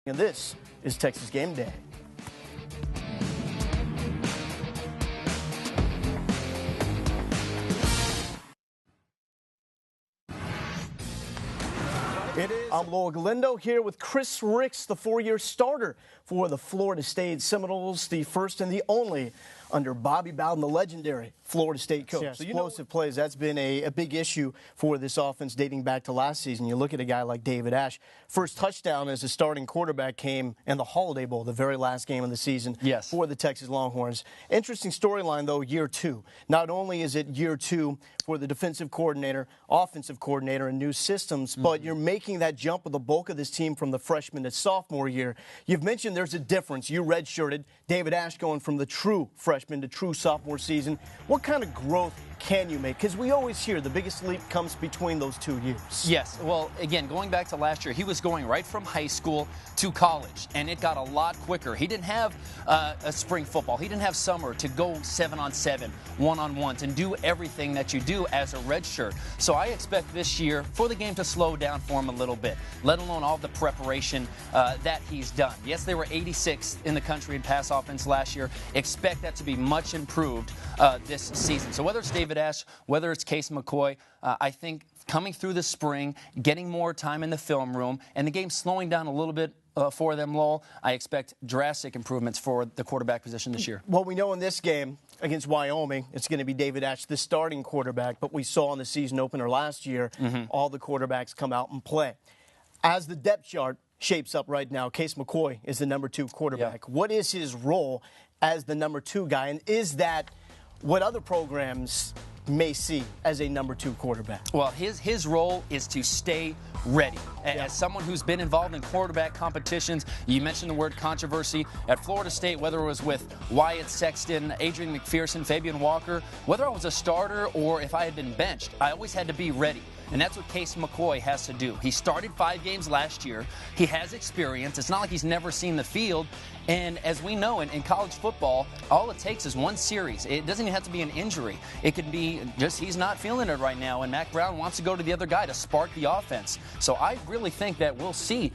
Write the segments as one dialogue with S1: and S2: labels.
S1: And this is Texas Game Day. I'm Lowell Galindo here with Chris Rix, the four-year starter for the Florida State Seminoles, the first and the only under Bobby Bowden, the legendary Florida State coach.
S2: Yes.
S1: Explosive plays, that's been a big issue for this offense dating back to last season. You look at a guy like David Ash. First touchdown as a starting quarterback came in the Holiday Bowl, the very last game of the season for the Texas Longhorns. Interesting storyline, though, year two. Not only is it year two for the defensive coordinator, offensive coordinator, and new systems, but you're making that jump with the bulk of this team from the freshman to sophomore year. You've mentioned there's a difference. You redshirted David Ash going from the true freshman to true sophomore season. What kind of growth can you make? Because we always hear the biggest leap comes between those 2 years.
S3: Yes. Well, again, going back to last year, he was going right from high school to college, and it got a lot quicker. He didn't have a spring football. He didn't have summer to go 7-on-7, 1-on-1s, and do everything that you do as a redshirt. So I expect this year for the game to slow down for him a little bit, let alone all the preparation that he's done. Yes, they were 86th in the country in pass offense last year. Expect that to be much improved this season. So whether it's David Ash, whether it's Case McCoy, I think coming through the spring, getting more time in the film room, and the game slowing down a little bit for them, Lowell, I expect drastic improvements for the quarterback position this year.
S1: Well, we know in this game against Wyoming, it's going to be David Ash, the starting quarterback, but we saw in the season opener last year, all the quarterbacks come out and play. As the depth chart shapes up right now, Case McCoy is the number 2 quarterback.
S3: Yeah.
S1: What is his role as the number 2 guy, and is that what other programs may see as a number 2 quarterback?
S3: Well, his role is to stay ready. As someone who's been involved in quarterback competitions, you mentioned the word controversy. At Florida State, whether it was with Wyatt Sexton, Adrian McPherson, Fabian Walker, whether I was a starter or if I had been benched, I always had to be ready. And that's what Case McCoy has to do. He started 5 games last year. He has experience. It's not like he's never seen the field. And as we know in college football, all it takes is one series. It doesn't even have to be an injury. It could be just he's not feeling it right now, and Mac Brown wants to go to the other guy to spark the offense. So I really think that we'll see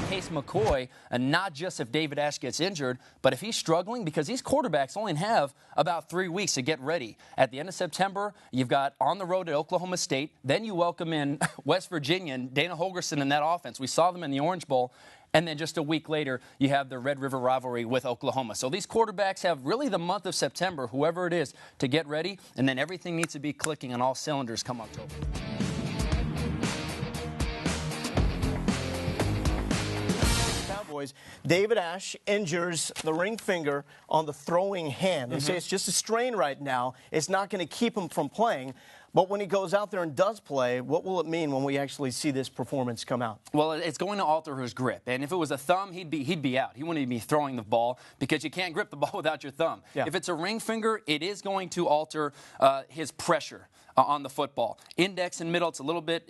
S3: Case McCoy, not just if David Ash gets injured, but if he's struggling, because these quarterbacks only have about 3 weeks to get ready. At the end of September, you've got on the road at Oklahoma State. Then you welcome in West Virginia and Dana Holgorsen in that offense. We saw them in the Orange Bowl. And then just a week later, you have the Red River rivalry with Oklahoma. So these quarterbacks have really the month of September, whoever it is, to get ready. And then everything needs to be clicking on all cylinders come October.
S1: Cowboys, David Ash injures the ring finger on the throwing hand. They say it's just a strain right now. It's not going to keep him from playing. But when he goes out there and does play, what will it mean when we actually see this performance come out?
S3: Well, it's going to alter his grip. And if it was a thumb, he'd be out. He wouldn't even be throwing the ball because you can't grip the ball without your thumb. Yeah. If it's a ring finger, it is going to alter his pressure on the football. Index and middle, it's a little bit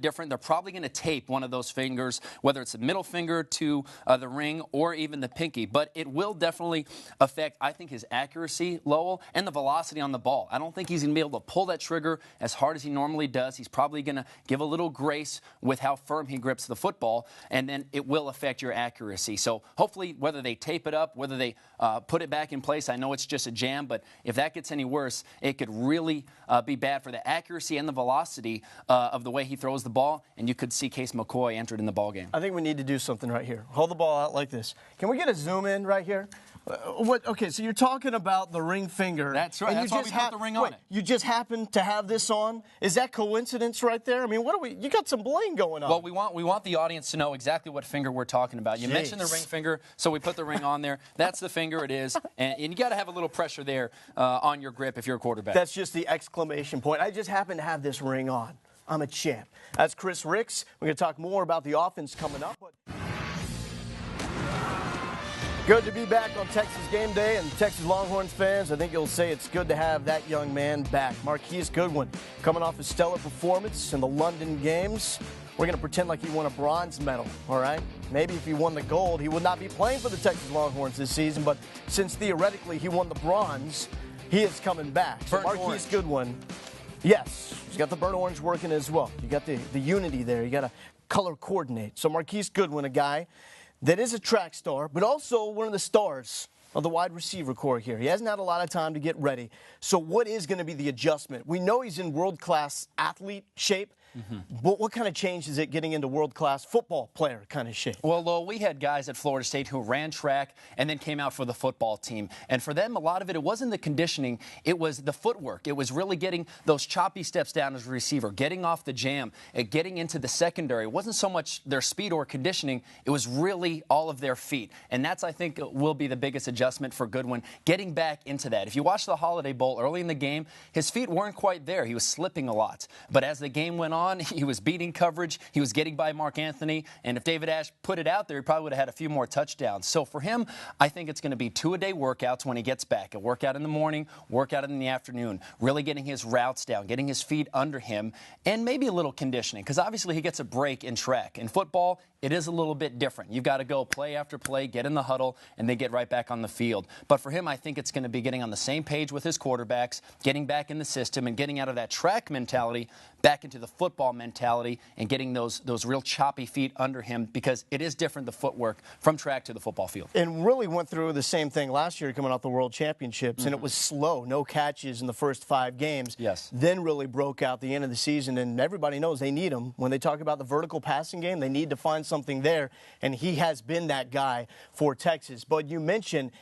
S3: different. They're probably going to tape one of those fingers, whether it's the middle finger to the ring or even the pinky. But it will definitely affect, I think, his accuracy, Lowell, and the velocity on the ball. I don't think he's going to be able to pull that trigger as hard as he normally does. He's probably going to give a little grace with how firm he grips the football, and then it will affect your accuracy. So hopefully, whether they tape it up, whether they put it back in place, I know it's just a jam, but if that gets any worse, it could really be bad for the accuracy and the velocity of the way he throws the ball, and you could see Case McCoy entered in the ball game.
S1: I think we need to do something right here. Hold the ball out like this. Can we get a zoom in right here? Okay, so you're talking about the ring finger.
S3: That's right. That's why we put the ring on it.
S1: You just happen to have this on? Is that coincidence right there? I mean, you got some bling going on.
S3: Well, we want the audience to know exactly what finger we're talking about. You mentioned the ring finger, so we put the ring on there. That's the finger it is. And you got to have a little pressure there on your grip if you're a quarterback.
S1: That's just the exclamation point. I just happen to have this ring on. I'm a champ. That's Chris Rix. We're going to talk more about the offense coming up. Good to be back on Texas Game Day, and Texas Longhorns fans, I think you'll say it's good to have that young man back. Marquise Goodwin, coming off a stellar performance in the London Games. We're going to pretend like he won a bronze medal, all right? Maybe if he won the gold, he would not be playing for the Texas Longhorns this season, but since theoretically he won the bronze, he is coming back. So Marquise Goodwin, yes, he's got the burnt orange working as well. You got the unity there. You got to color coordinate. So Marquise Goodwin, a guy that is a track star, but also one of the stars of the wide receiver core here. He hasn't had a lot of time to get ready. So what is going to be the adjustment? We know he's in world-class athlete shape. But what kind of change is it getting into world-class football player kind of shape?
S3: Well, Lowell, we had guys at Florida State who ran track and then came out for the football team. And for them, a lot of it wasn't the conditioning. It was the footwork. It was really getting those choppy steps down as a receiver, getting off the jam, getting into the secondary. It wasn't so much their speed or conditioning. It was really all of their feet. And that's, I think, will be the biggest adjustment for Goodwin, getting back into that. If you watch the Holiday Bowl early in the game, his feet weren't quite there. He was slipping a lot. But as the game went on, he was beating coverage. He was getting by Mark Anthony. And if David Ash put it out there, he probably would have had a few more touchdowns. So for him, I think it's going to be 2-a-day workouts when he gets back. A workout in the morning, workout in the afternoon, really getting his routes down, getting his feet under him, and maybe a little conditioning, because obviously he gets a break in track. In football, it is a little bit different. You've got to go play after play, get in the huddle, and then get right back on the field. But for him, I think it's going to be getting on the same page with his quarterbacks, getting back in the system, and getting out of that track mentality back into the football mentality and getting those real choppy feet under him, because it is different, the footwork from track to the football field.
S1: And really went through the same thing last year coming off the World Championships, and it was slow, no catches in the first 5 games.
S3: Yes.
S1: Then really broke out the end of the season, and everybody knows they need him. When they talk about the vertical passing game, they need to find something there, and he has been that guy for Texas. But you mentioned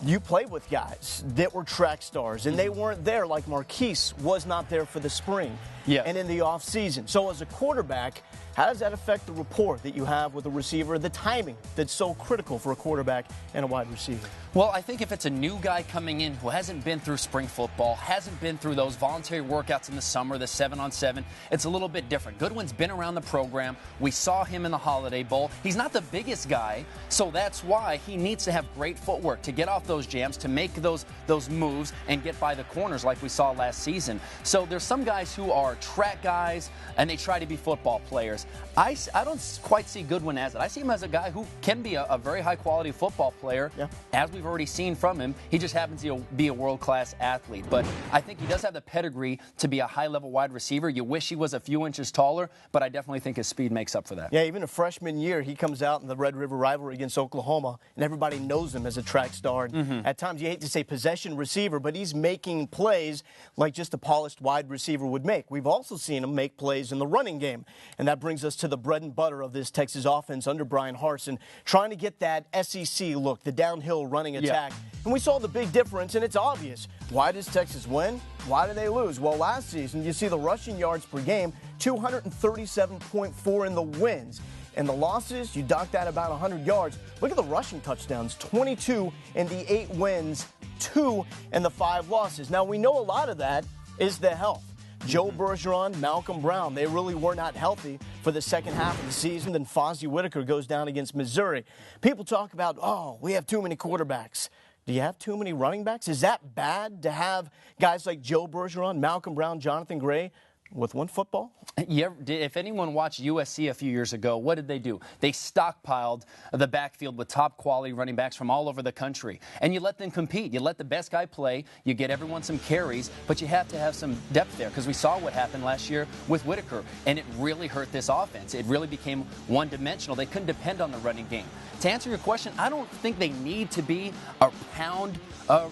S1: you played with guys that were track stars, and they weren't there, like Marquise was not there for the spring and in the offseason. So as a quarterback, how does that affect the rapport that you have with a receiver, the timing that's so critical for a quarterback and a wide receiver?
S3: Well, I think if it's a new guy coming in who hasn't been through spring football, hasn't been through those voluntary workouts in the summer, the 7-on-7, it's a little bit different. Goodwin's been around the program. We saw him in the Holiday Bowl. He's not the biggest guy, so that's why he needs to have great footwork to get off those jams, to make those moves and get by the corners like we saw last season. So there's some guys who are track guys and they try to be football players. I don't quite see Goodwin as it. I see him as a guy who can be a very high-quality football player, as we've already seen from him. He just happens to be a world-class athlete. But I think he does have the pedigree to be a high-level wide receiver. You wish he was a few inches taller, but I definitely think his speed makes up for that.
S1: Yeah, even a freshman year, he comes out in the Red River rivalry against Oklahoma, and everybody knows him as a track star. And at times, you hate to say possession receiver, but he's making plays like just a polished wide receiver would make. We've also seen him make plays in the running game, and that brings us to the bread and butter of this Texas offense under Brian Harsin, trying to get that SEC look, the downhill running attack. And we saw the big difference, and it's obvious. Why does Texas win? Why do they lose? Well, last season, you see the rushing yards per game, 237.4 in the wins. And the losses, you dock that about 100 yards. Look at the rushing touchdowns, 22 in the 8 wins, 2 in the 5 losses. Now, we know a lot of that is the health. Joe Bergeron, Malcolm Brown, they really were not healthy for the second half of the season. Then Fozzie Whitaker goes down against Missouri. People talk about, oh, we have too many quarterbacks. Do you have too many running backs? Is that bad to have guys like Joe Bergeron, Malcolm Brown, Jonathan Gray with one football?
S3: Yeah, if anyone watched USC a few years ago, what did they do? They stockpiled the backfield with top quality running backs from all over the country. And you let them compete. You let the best guy play. You get everyone some carries, but you have to have some depth there, because we saw what happened last year with Whitaker, and it really hurt this offense. It really became one-dimensional. They couldn't depend on the running game. To answer your question, I don't think they need to be a pound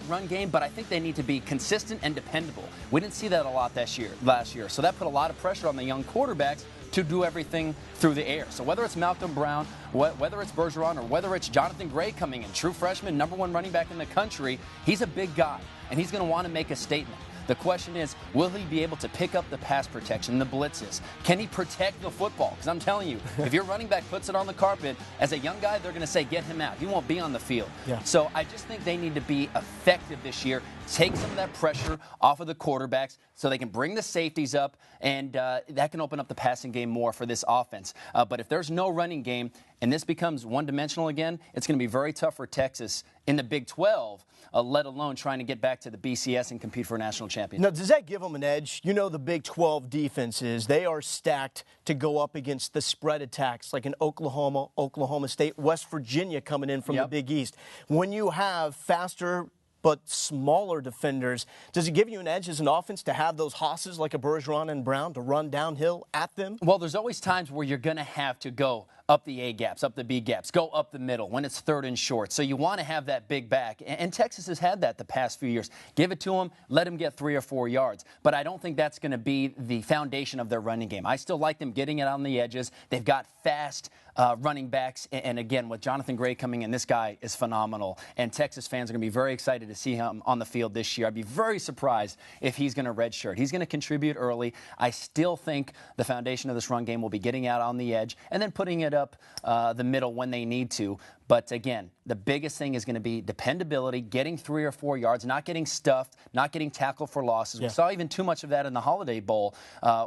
S3: run game, but I think they need to be consistent and dependable. We didn't see that a lot last year, so that put a lot of pressure on the young quarterbacks to do everything through the air. So whether it's Malcolm Brown, whether it's Bergeron, or whether it's Jonathan Gray coming in, true freshman, #1 running back in the country, he's a big guy, and he's going to want to make a statement. The question is, will he be able to pick up the pass protection, the blitzes? Can he protect the football? Because I'm telling you, if your running back puts it on the carpet, as a young guy, they're going to say, get him out. He won't be on the field. So I just think they need to be effective this year, take some of that pressure off of the quarterbacks so they can bring the safeties up, and that can open up the passing game more for this offense. But if there's no running game and this becomes one-dimensional again, it's going to be very tough for Texas in the Big 12, let alone trying to get back to the BCS and compete for a national championship.
S1: Now, does that give them an edge? You know, the Big 12 defenses, they are stacked to go up against the spread attacks like in Oklahoma, Oklahoma State, West Virginia coming in from the Big East. When you have faster but smaller defenders, does it give you an edge as an offense to have those hosses like a Bergeron and Brown to run downhill at them?
S3: Well, there's always times where you're going to have to go up the A gaps, up the B gaps, go up the middle when it's third and short. So you want to have that big back. And Texas has had that the past few years. Give it to them, let them get 3 or 4 yards. But I don't think that's going to be the foundation of their running game. I still like them getting it on the edges. They've got fast running backs. And again, with Jonathan Gray coming in, this guy is phenomenal. And Texas fans are going to be very excited to see him on the field this year. I'd be very surprised if he's going to redshirt. He's going to contribute early. I still think the foundation of this run game will be getting out on the edge and then putting it up the middle when they need to. But again, the biggest thing is going to be dependability, getting 3 or 4 yards, not getting stuffed, not getting tackled for losses. Yeah. We saw even too much of that in the Holiday Bowl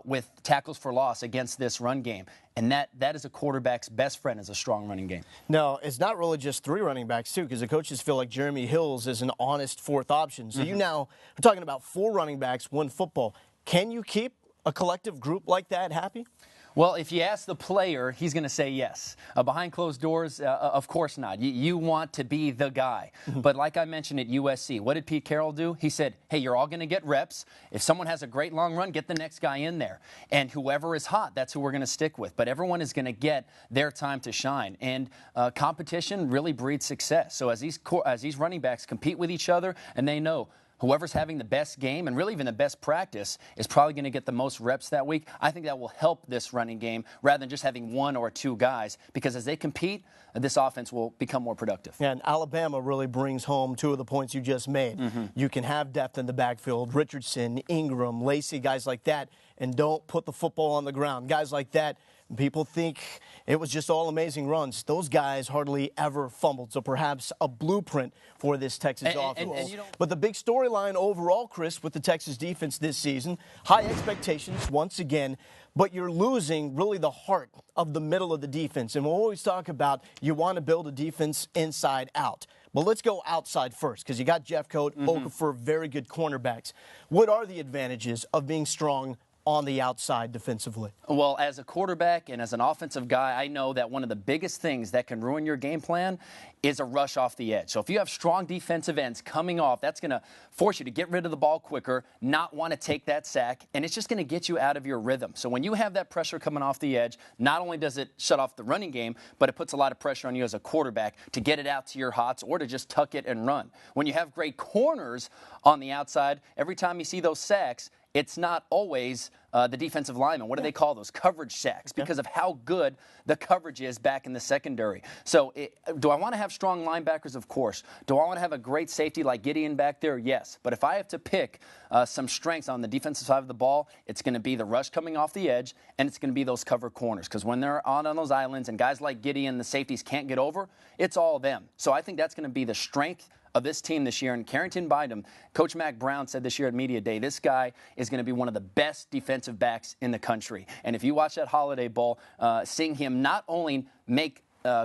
S3: with tackles for loss against this run game. And that is a quarterback's best friend, is a strong running game.
S1: No, it's not really just 3 running backs, too, because the coaches feel like Jeremy Hills is an honest 4th option. So you now are talking about 4 running backs, 1 football. Can you keep a collective group like that happy?
S3: Well, if you ask the player, he's going to say yes. Behind closed doors, of course not. You want to be the guy. But like I mentioned at USC, what did Pete Carroll do? He said, hey, you're all going to get reps. If someone has a great long run, get the next guy in there. And whoever is hot, that's who we're going to stick with. But everyone is going to get their time to shine. And competition really breeds success. So as these running backs compete with each other, and they know whoever's having the best game and really even the best practice is probably going to get the most reps that week. I think that will help this running game rather than just having 1 or 2 guys, because as they compete, this offense will become more productive.
S1: And Alabama really brings home 2 of the points you just made. You can have depth in the backfield, Richardson, Ingram, Lacey, guys like that, and don't put the football on the ground. Guys like that, people think it was just all amazing runs. Those guys hardly ever fumbled, so perhaps a blueprint for this Texas offense. But the big storyline overall, Chris, with the Texas defense this season, high expectations once again, but you're losing really the heart of the middle of the defense. And we'll always talk about you want to build a defense inside out. But let's go outside first, because you got Jeffcoat, Okafor, very good cornerbacks. What are the advantages of being strong on the outside defensively?
S3: Well, as a quarterback and as an offensive guy, I know that one of the biggest things that can ruin your game plan is a rush off the edge. So if you have strong defensive ends coming off, that's going to force you to get rid of the ball quicker, not want to take that sack, and it's just going to get you out of your rhythm. So when you have that pressure coming off the edge, not only does it shut off the running game, but it puts a lot of pressure on you as a quarterback to get it out to your hots or to just tuck it and run. When you have great corners on the outside, every time you see those sacks, it's not always the defensive lineman. What do they call those? Coverage sacks, because of how good the coverage is back in the secondary. So do I want to have strong linebackers? Of course. Do I want to have a great safety like Gideon back there? Yes. But if I have to pick some strengths on the defensive side of the ball, it's going to be the rush coming off the edge, and it's going to be those cover corners. Because when they're on those islands and guys like Gideon, the safeties can't get over, it's all them. So I think that's going to be the strength of this team this year. And Carrington Bynum, Coach Mack Brown said this year at Media Day, this guy is going to be one of the best defensive backs in the country. And if you watch that Holiday Bowl, seeing him not only make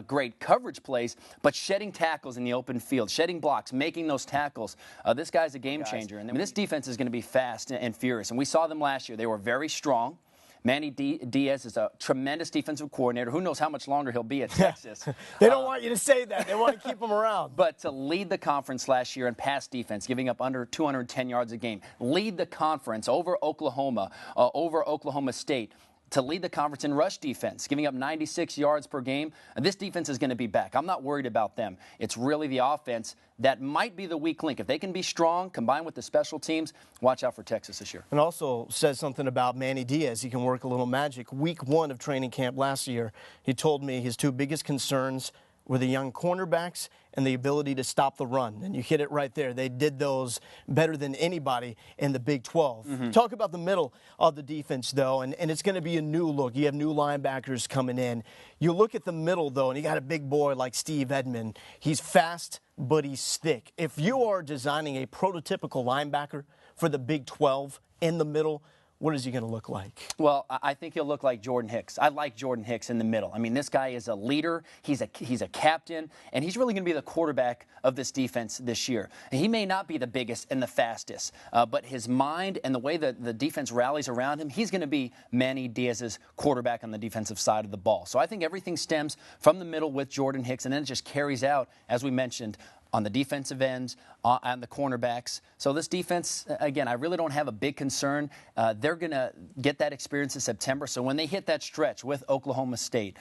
S3: great coverage plays, but shedding tackles in the open field, shedding blocks, making those tackles. This guy's a game changer. And this defense is going to be fast and furious. And we saw them last year. They were very strong. Manny Diaz is a tremendous defensive coordinator. Who knows how much longer he'll be at Texas.
S1: They don't want you to say that. They want to keep him around.
S3: But to lead the conference last year in pass defense, giving up under 210 yards a game, lead the conference over Oklahoma, over Oklahoma State, to lead the conference in rush defense, giving up 96 yards per game. This defense is going to be back. I'm not worried about them. It's really the offense that might be the weak link. If they can be strong, combined with the special teams, watch out for Texas this year.
S1: And also says something about Manny Diaz. He can work a little magic. Week 1 of training camp last year, he told me his 2 biggest concerns were the young cornerbacks and the ability to stop the run. And you hit it right there. They did those better than anybody in the Big 12. Talk about the middle of the defense, though, and it's going to be a new look. You have new linebackers coming in. You look at the middle, though, and you got a big boy like Steve Edmond. He's fast, but he's thick. If you are designing a prototypical linebacker for the Big 12 in the middle, what is he going to look like?
S3: Well, I think he'll look like Jordan Hicks. I like Jordan Hicks in the middle. I mean, this guy is a leader. He's a captain, and he's really going to be the quarterback of this defense this year. And he may not be the biggest and the fastest, but his mind and the way that the defense rallies around him, he's going to be Manny Diaz's quarterback on the defensive side of the ball. So I think everything stems from the middle with Jordan Hicks, and then it just carries out, as we mentioned, on the defensive ends, on the cornerbacks. So this defense, again, I really don't have a big concern. They're going to get that experience in September. So when they hit that stretch with Oklahoma State,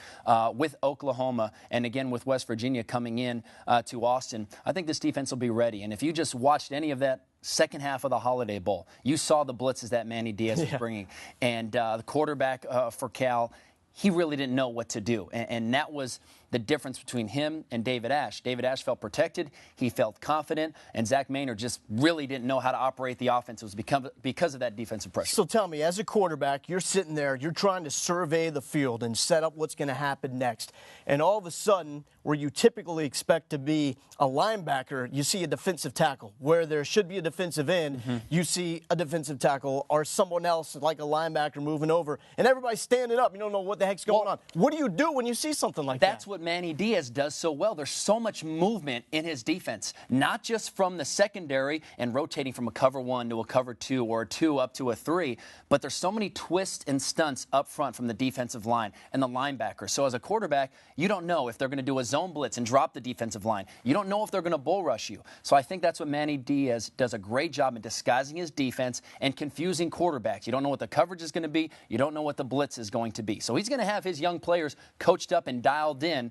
S3: with Oklahoma, and again with West Virginia coming in to Austin, I think this defense will be ready. And if you just watched any of that second half of the Holiday Bowl, you saw the blitzes that Manny Diaz was bringing. And the quarterback for Cal, he really didn't know what to do. And that was the difference between him and David Ash. David Ash felt protected. He felt confident. And Zach Maynard just really didn't know how to operate the offense. It was because of that defensive pressure.
S1: So tell me, as a quarterback, you're sitting there, you're trying to survey the field and set up what's going to happen next. And all of a sudden, where you typically expect to be a linebacker, you see a defensive tackle. Where there should be a defensive end, you see a defensive tackle or someone else like a linebacker moving over. And everybody's standing up. You don't know what the heck's going on. What do you do when you see something like that?
S3: That's what Manny Diaz does so well. There's so much movement in his defense, not just from the secondary and rotating from a cover 1 to a cover 2 or a 2 up to a 3, but there's so many twists and stunts up front from the defensive line and the linebacker. So as a quarterback, you don't know if they're going to do a zone blitz and drop the defensive line. You don't know if they're going to bull rush you. So I think that's what Manny Diaz does a great job in disguising his defense and confusing quarterbacks. You don't know what the coverage is going to be. You don't know what the blitz is going to be. So he's going to have his young players coached up and dialed in,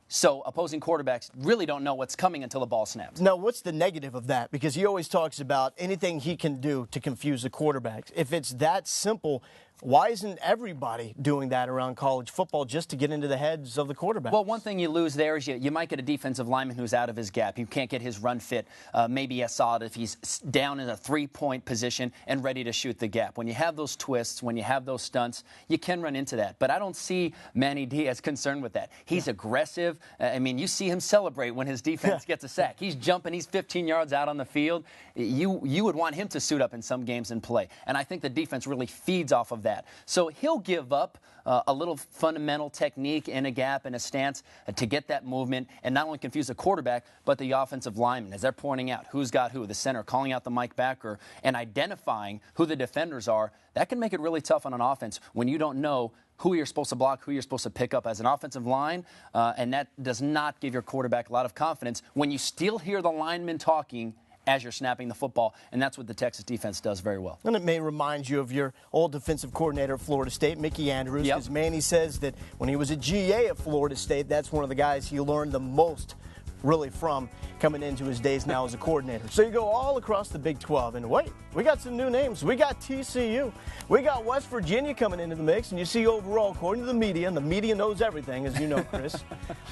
S3: so opposing quarterbacks really don't know what's coming until the ball snaps.
S1: Now, what's the negative of that? Because he always talks about anything he can do to confuse the quarterbacks. If it's that simple, why isn't everybody doing that around college football just to get into the heads of the quarterback?
S3: Well, one thing you lose there is you might get a defensive lineman who's out of his gap. You can't get his run fit maybe as solid if he's down in a 3-point position and ready to shoot the gap. When you have those twists, when you have those stunts, you can run into that. But I don't see Manny Diaz concerned with that. He's aggressive. I mean, you see him celebrate when his defense gets a sack. He's jumping. He's 15 yards out on the field. You would want him to suit up in some games and play. And I think the defense really feeds off of that. So he'll give up a little fundamental technique in a gap and a stance to get that movement and not only confuse the quarterback, but the offensive lineman as they're pointing out who's got who, the center, calling out the Mike backer, and identifying who the defenders are. That can make it really tough on an offense when you don't know who you're supposed to block, who you're supposed to pick up as an offensive line, and that does not give your quarterback a lot of confidence when you still hear the linemen talking as you're snapping the football, and that's what the Texas defense does very well.
S1: And it may remind you of your old defensive coordinator at Florida State, Mickey Andrews, because Manny says that when he was a GA at Florida State, that's one of the guys he learned the most really from coming into his days now as a coordinator. So you go all across the Big 12, and wait, we got some new names. We got TCU. We got West Virginia coming into the mix, and you see overall, according to the media, and the media knows everything, as you know, Chris,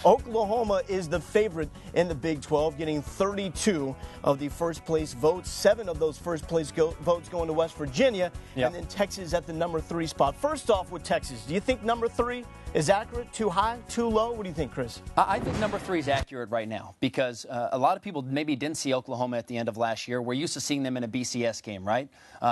S1: Oklahoma is the favorite in the Big 12, getting 32 of the first-place votes. 7 of those first-place votes going to West Virginia, and then Texas at the number 3 spot. First off with Texas, do you think number 3 is accurate, too high, too low? What do you think, Chris?
S3: I think number 3 is accurate right now because a lot of people maybe didn't see Oklahoma at the end of last year. We're used to seeing them in a BCS game, right?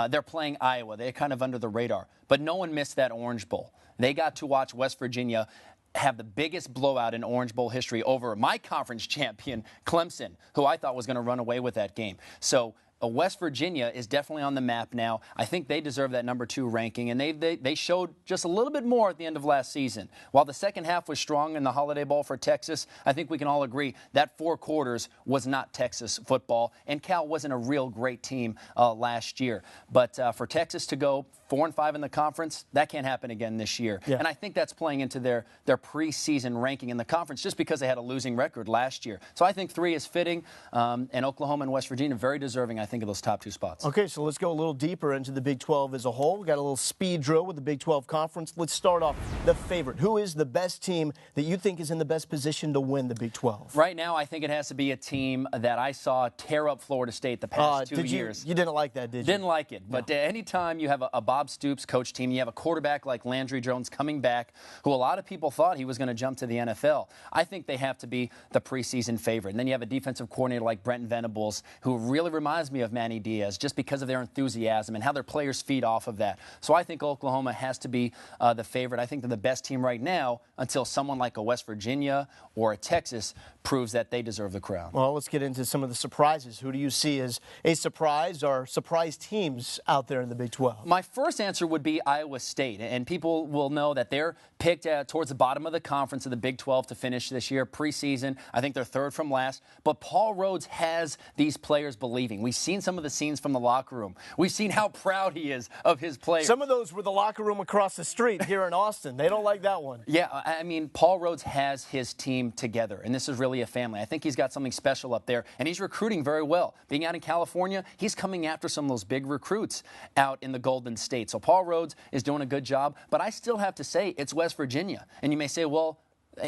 S3: They're playing Iowa. They're kind of under the radar. But no one missed that Orange Bowl. They got to watch West Virginia have the biggest blowout in Orange Bowl history over my conference champion, Clemson, who I thought was going to run away with that game. So West Virginia is definitely on the map now. I think they deserve that number 2 ranking, and they showed just a little bit more at the end of last season. While the second half was strong in the Holiday Bowl for Texas, I think we can all agree that 4 quarters was not Texas football, and Cal wasn't a real great team last year. But for Texas to go 4-5 in the conference, that can't happen again this year. And I think that's playing into their preseason ranking in the conference just because they had a losing record last year. So I think 3 is fitting, and Oklahoma and West Virginia very deserving, I think, of those top 2 spots.
S1: Okay, so let's go a little deeper into the Big 12 as a whole. We got a little speed drill with the Big 12 Conference. Let's start off the favorite. Who is the best team that you think is in the best position to win the Big 12?
S3: Right now, I think it has to be a team that I saw tear up Florida State the past 2 years.
S1: You didn't like that, did you?
S3: Didn't like it. But anytime you have a Bob Stoops coach team, you have a quarterback like Landry Jones coming back, who a lot of people thought he was going to jump to the NFL. I think they have to be the preseason favorite. And then you have a defensive coordinator like Brenton Venables, who really reminds me me of Manny Diaz just because of their enthusiasm and how their players feed off of that. So I think Oklahoma has to be the favorite. I think they're the best team right now until someone like a West Virginia or a Texas proves that they deserve the crown.
S1: Well, let's get into some of the surprises. Who do you see as a surprise or surprise teams out there in the Big 12?
S3: My first answer would be Iowa State, and people will know that they're picked towards the bottom of the conference of the Big 12 to finish this year, preseason. I think they're third from last, but Paul Rhodes has these players believing. We've seen some of the scenes from the locker room. We've seen how proud he is of his players.
S1: Some of those were the locker room across the street here in Austin. They don't like that one.
S3: Yeah, I mean, Paul Rhodes has his team together, and this is really a family. I think he's got something special up there, and he's recruiting very well. Being out in California, he's coming after some of those big recruits out in the Golden State. So Paul Rhodes is doing a good job, but I still have to say it's West Virginia. And you may say, well,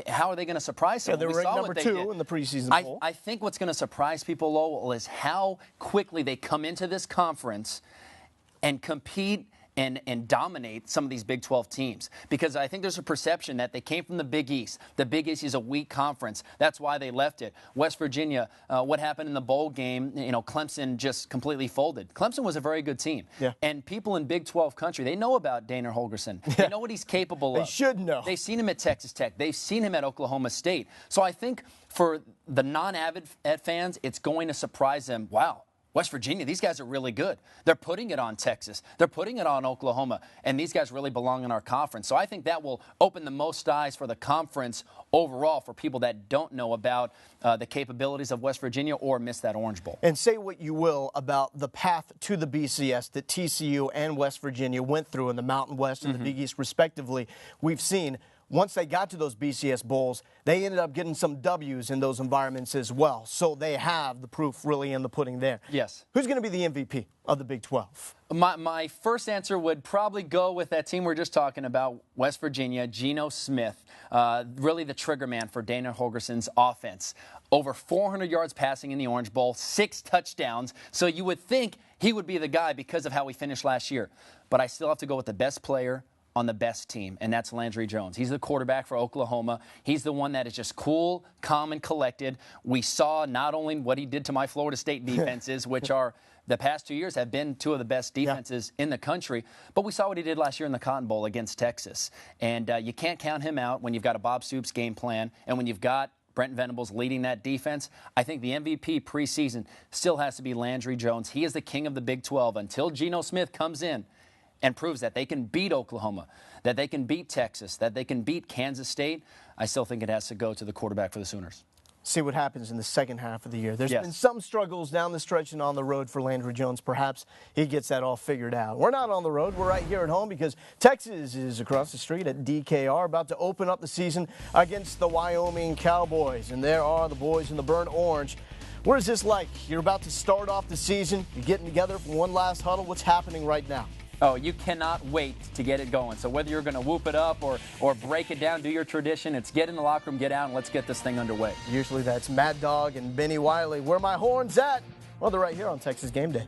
S3: how are they going to surprise someone?
S1: Yeah, they were ranked number 2 in the preseason poll.
S3: I think what's going to surprise people, Lowell, is how quickly they come into this conference and compete and dominate some of these Big 12 teams. Because I think there's a perception that they came from the Big East. The Big East is a weak conference. That's why they left it. West Virginia, what happened in the bowl game, Clemson just completely folded. Clemson was a very good team.
S1: Yeah.
S3: And people in Big 12 country, they know about Dana Holgorsen. They know what he's capable of.
S1: They should know.
S3: They've seen him at Texas Tech. They've seen him at Oklahoma State. So I think for the non-avid fans, it's going to surprise them. Wow. West Virginia, these guys are really good. They're putting it on Texas. They're putting it on Oklahoma. And these guys really belong in our conference. So I think that will open the most eyes for the conference overall for people that don't know about the capabilities of West Virginia or miss that Orange Bowl.
S1: And say what you will about the path to the BCS that TCU and West Virginia went through in the Mountain West and the Big East respectively. We've seen once they got to those BCS bowls, they ended up getting some W's in those environments as well. So they have the proof really in the pudding there.
S3: Yes.
S1: Who's going to be the MVP of the Big 12?
S3: My first answer would probably go with that team we're just talking about, West Virginia, Geno Smith, really the trigger man for Dana Holgorsen's offense. Over 400 yards passing in the Orange Bowl, 6 touchdowns. So you would think he would be the guy because of how he finished last year. But I still have to go with the best player on the best team, and that's Landry Jones. He's the quarterback for Oklahoma. He's the one that is just cool, calm, and collected. We saw not only what he did to my Florida State defenses, which are the past 2 years have been 2 of the best defenses in the country, but we saw what he did last year in the Cotton Bowl against Texas. And you can't count him out when you've got a Bob Stoops game plan and when you've got Brent Venables leading that defense. I think the MVP preseason still has to be Landry Jones. He is the king of the Big 12 until Geno Smith comes in and proves that they can beat Oklahoma, that they can beat Texas, that they can beat Kansas State. I still think it has to go to the quarterback for the Sooners.
S1: See what happens in the second half of the year. There's been some struggles down the stretch and on the road for Landry Jones. Perhaps he gets that all figured out. We're not on the road. We're right here at home because Texas is across the street at DKR, about to open up the season against the Wyoming Cowboys. And there are the boys in the burnt orange. What is this like? You're about to start off the season. You're getting together for one last huddle. What's happening right now?
S3: Oh, you cannot wait to get it going. So whether you're going to whoop it up or break it down, do your tradition, it's get in the locker room, get out, and let's get this thing underway.
S1: Usually that's Mad Dog and Benny Wiley. Where my horns at? Well, they're right here on Texas Game Day.